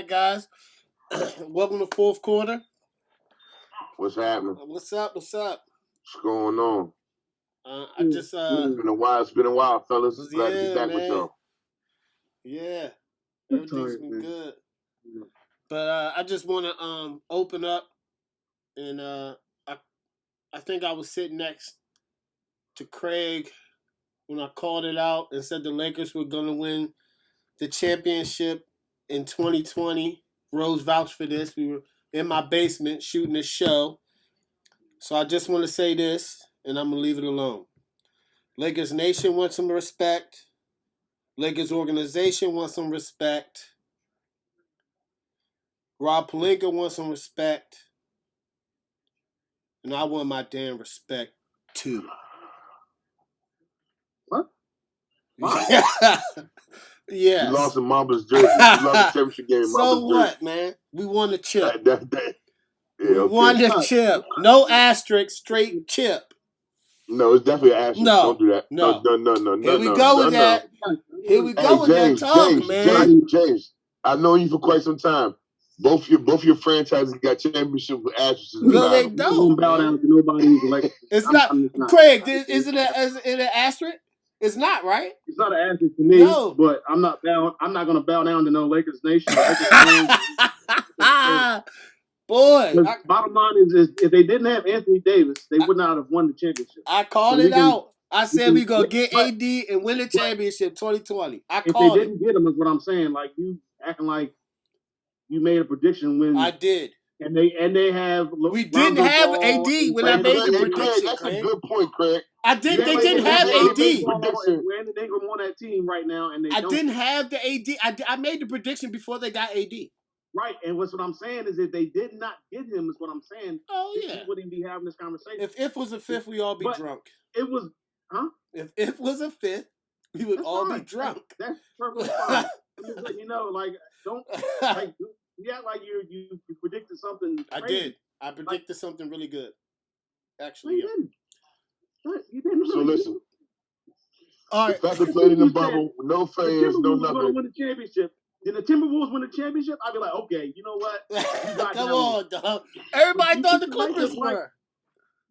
right, guys. Welcome to fourth quarter. What's happening? What's up? What's going on? I just It's been a while, fellas. Glad to be back man. with y'all. Yeah, everything's been good. But I just want to open up, and I think I was sitting next to Craig when I called it out and said the Lakers were going to win the championship in 2020. Rose vouched for this. We were in my basement shooting a show. So I just want to say this, and I'm going to leave it alone. Lakers Nation wants some respect. Lakers organization wants some respect. Rob Pelinka wants some respect. And I want my damn respect, too. What? Yes. You lost in Mamba's jersey. You lost the championship game in So Mamba's what, jersey. man? We won the chip. We won the chip. No asterisk, straight chip. No, it's definitely an asterisk. No. Don't do that. No. Here we go with that. Here we go with that talk, man. James, I've known you for quite some time. Both your franchises got championship with asterisks. No, they don't. Bow down to nobody. It's not. Craig, isn't it an asterisk? It's not, right? It's not an asterisk to me. No. But I'm not going to bow down to no Lakers Nation. Boy, bottom line is if they didn't have Anthony Davis, they would not have won the championship. I called it out. I said we're going to get AD and win the championship 2020. If they didn't get him, is what I'm saying. Like, you acting like you made a prediction when I did. And they have. We didn't have AD when I made the prediction. That's a good point, Craig. I did. They didn't have AD. Brandon Ingram on that team right now, and I didn't have the AD. I made the prediction before they got AD. Right, and what I'm saying is if they did not get him, is what I'm saying. Oh yeah, we wouldn't be having this conversation. If was a fifth, we all be drunk. It was, huh? If was a fifth, we would all be drunk. That's perfectly fine. I'm just letting you know, like, don't like. Yeah, like you predicted something. Crazy. I did. I predicted something really good. Actually, you didn't. You didn't. So listen. All right. The fact they played in the bubble, no fans, no nothing. Going to win the championship. Then the Timberwolves win the championship. I'd be like, okay, you know what? Come on, dog. Everybody thought the Clippers were.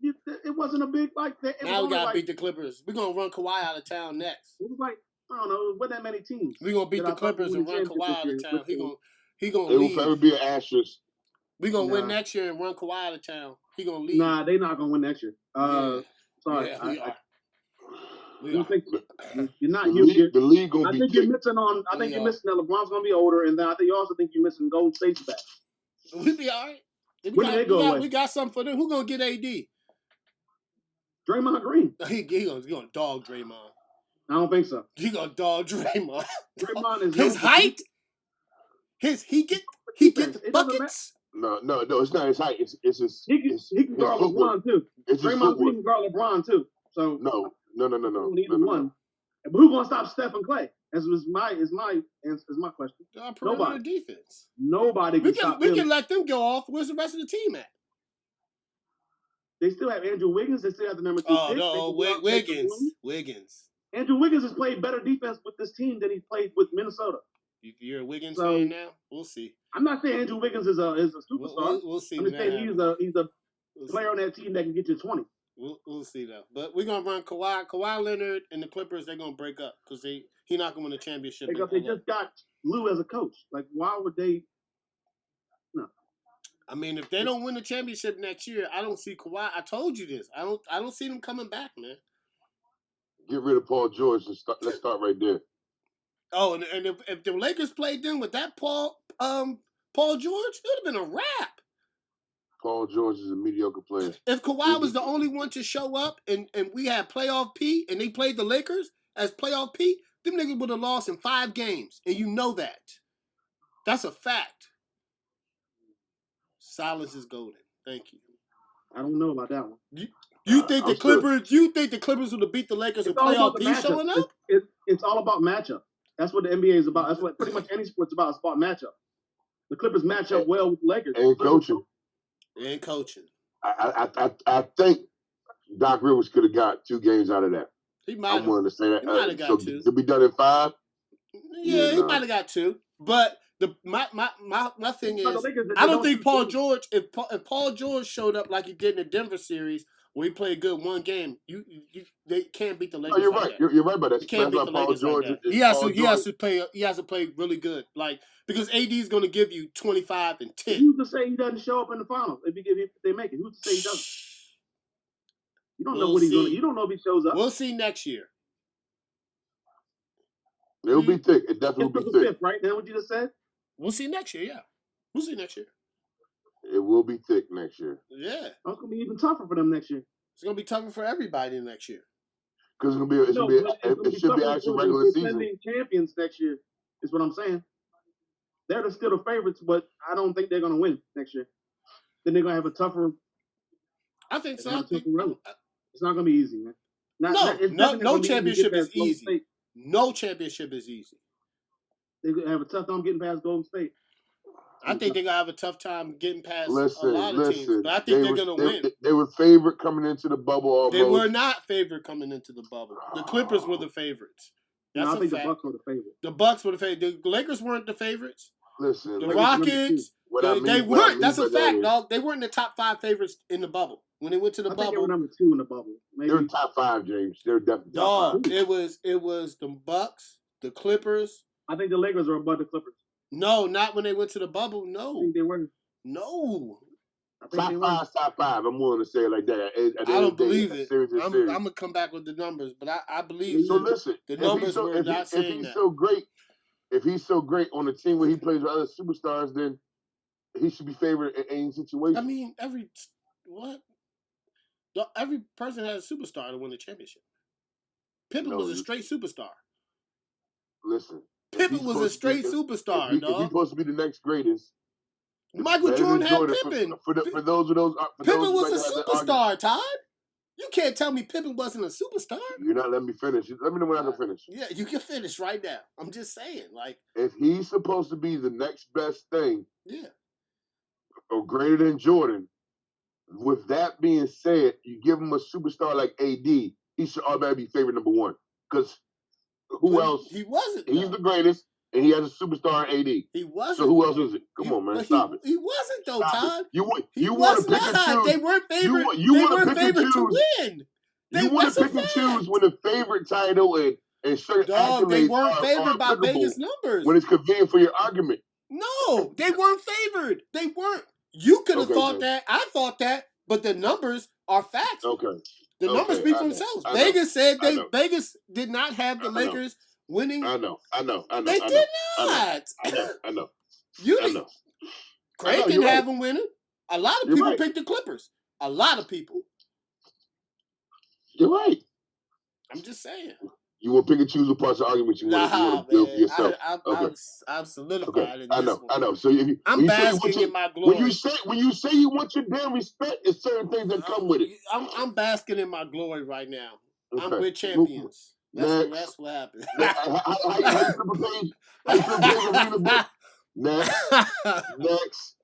It wasn't a big like that. Now we gotta beat the Clippers. We're gonna run Kawhi out of town next. It was like I don't know, what that many teams. We're gonna beat the Clippers and run Kawhi out of town. He gonna leave. It will forever be an asterisk. We're gonna win next year and run Kawhi out of town. He gonna leave. Nah, they're not gonna win next year. Sorry. Yeah, we are. You're not. The league gonna be. I think you're missing on. I think you're missing that LeBron's gonna be older, and then I think you also think you're missing Golden State's back. We be all right. We got something for them. Who gonna get AD? Draymond Green. He gonna dog Draymond. I don't think so. He gonna dog Draymond. Draymond is his height. He get the buckets. No, it's not his height. It's his. He can guard LeBron too. Draymond Green can guard LeBron too. So no. Neither one. But who's gonna stop Steph and Clay? Is my question. Nobody. Defense. Nobody can stop them. We can let them go off. Where's the rest of the team at? They still have Andrew Wiggins. They still have the number 2 pick. No, Wiggins. Andrew Wiggins has played better defense with this team than he played with Minnesota. You're a Wiggins fan now? We'll see. I'm not saying Andrew Wiggins is a superstar. We'll see. I'm just saying he's a player on that team that can get you 20. We'll see though. But we're gonna run Kawhi Leonard and the Clippers. They're gonna break up because he not gonna win the championship. Because they just got Lou as a coach. Like, why would they? No. I mean, if they don't win the championship next year, I don't see Kawhi. I told you this. I don't see them coming back, man. Get rid of Paul George and let's start right there. Oh, and if the Lakers played them with that Paul George, it would have been a wrap. Paul George is a mediocre player. If Kawhi was the only one to show up and we had playoff P and they played the Lakers as playoff P, them niggas would have lost in 5 games. And you know that. That's a fact. Silence is golden. Thank you. I don't know about that one. You think the Clippers would have beat the Lakers in playoff P showing up? It's all about matchup. That's what the NBA is about. That's what pretty much any sport's about. It's about matchup. The Clippers match up well with the Lakers. And coaching. I think Doc Rivers could have got 2 games out of that. He might have. I'm willing to say that. He might have got 2. To be done in 5? Yeah, he might have got 2. But My thing is, But the Lakers, I don't think Paul George. If Paul George showed up like he did in the Denver series, where he played good one game, they can't beat the Lakers. No, you're like right. That. You're right about that. You can't beat the Paul Lakers George. like that. He has to play. He has to play really good, like because AD is going to give you 25 and 10. Who's to say he doesn't show up in the finals if they make it? Who's to say he doesn't? You don't know what he's going. You don't know if he shows up. We'll see next year. It'll be thick. It definitely will be thick. Fifth, right? Then what you just said? We'll see next year. Yeah, we'll see next year. It will be thick next year. Yeah, it's going to be even tougher for them next year. It's going to be tougher for everybody next year. Because it should be actual regular season. Champions next year is what I'm saying. They're still the favorites, but I don't think they're going to win next year. Then they're going to have a tougher. I think so. It's not going to be easy, man. No championship is easy. No championship is easy. They're going to have a tough time getting past Golden State. I think they're going to have a tough time getting past a lot of teams. But I think they're going to win. They were favored coming into the bubble almost. They were not favored coming into the bubble. The Clippers were the favorites. That's I think fact. The Bucks were the favorites. The Bucks were the favorites. The Lakers weren't the favorites. Listen, the Rockets, they weren't. That's a fact, dog. They weren't the top 5 favorites in the bubble. When they went to the bubble. They were number 2 in the bubble. Maybe. They were top 5, James. They were definitely top 5. It was the Bucks, the Clippers. I think the Lakers are above the Clippers. No, not when they went to the bubble. No. I think they were. No. Top 5. I'm willing to say it like that. I don't believe it. I'm going to come back with the numbers, but I believe so. Listen, the numbers were not saying that. If he's so great on a team where he plays with other superstars, then he should be favored in any situation. I mean, every person has a superstar to win the championship. Pippen was a straight superstar. Listen. Pippen was a straight superstar, if he's supposed to be the next greatest. Michael Jordan had Pippen. For those of those. Pippen was a superstar, Todd. You can't tell me Pippen wasn't a superstar. You're not letting me finish. Let me know when I can finish. Yeah, you can finish right now. I'm just saying, like, if he's supposed to be the next best thing, yeah, or greater than Jordan. With that being said, you give him a superstar like AD, he should automatically be favorite number 1. Because who else? He wasn't. He's the greatest, and he has a superstar in AD. He wasn't. So who else is it? Come on, man, stop it. He wasn't though, Todd. You want to pick and choose. They weren't favored. You want to pick and choose to win. You want to pick and choose when the favorite title and certain accolades they weren't favored by Vegas numbers. When it's convenient for your argument. No, they weren't favored. They weren't. You could have thought that. I thought that, but the numbers are facts. Okay. The numbers speak for themselves. Vegas said Vegas did not have the Lakers winning. I know. They did not. I know. Craig didn't have them winning. A lot of people picked the Clippers. A lot of people. You're right. I'm just saying. You will pick and choose the parts of the argument you want to build for yourself. I'm solidified in I this know. So I'm basking in my glory. When you say you want your damn respect, it's certain things that come with it. I'm basking in my glory right now. Okay. I'm with champions. That's what happened. How you flip a page? How you flip a page and read a book? Next.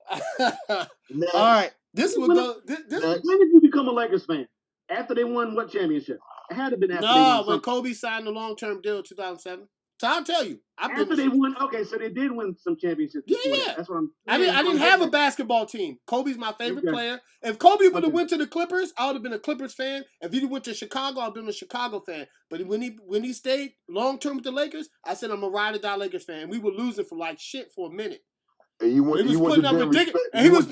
All right. When did you become a Lakers fan? After they won what championship? It had to have been after they won. When Kobe signed the long-term deal in 2007. So I'll tell you. After they won, okay, so they did win some championships. Yeah. That's what I didn't have a basketball team. Kobe's my favorite player. If Kobe would have went to the Clippers, I would have been a Clippers fan. If he went to Chicago, I'd been a Chicago fan. But when he stayed long-term with the Lakers, I said I'm a ride-or-die Lakers fan. We were losing for like shit for a minute. And he was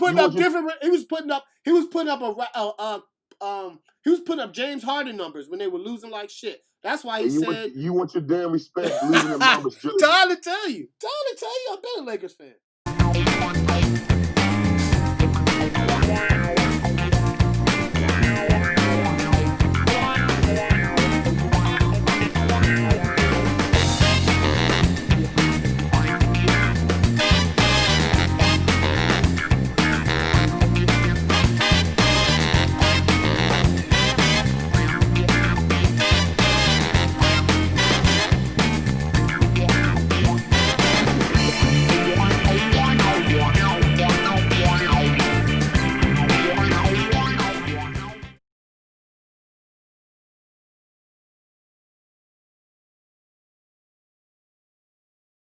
putting up James Harden numbers when they were losing like shit. That's why he said... You want your damn respect losing in Mama's jersey. Time to tell you, I've been a Lakers fan.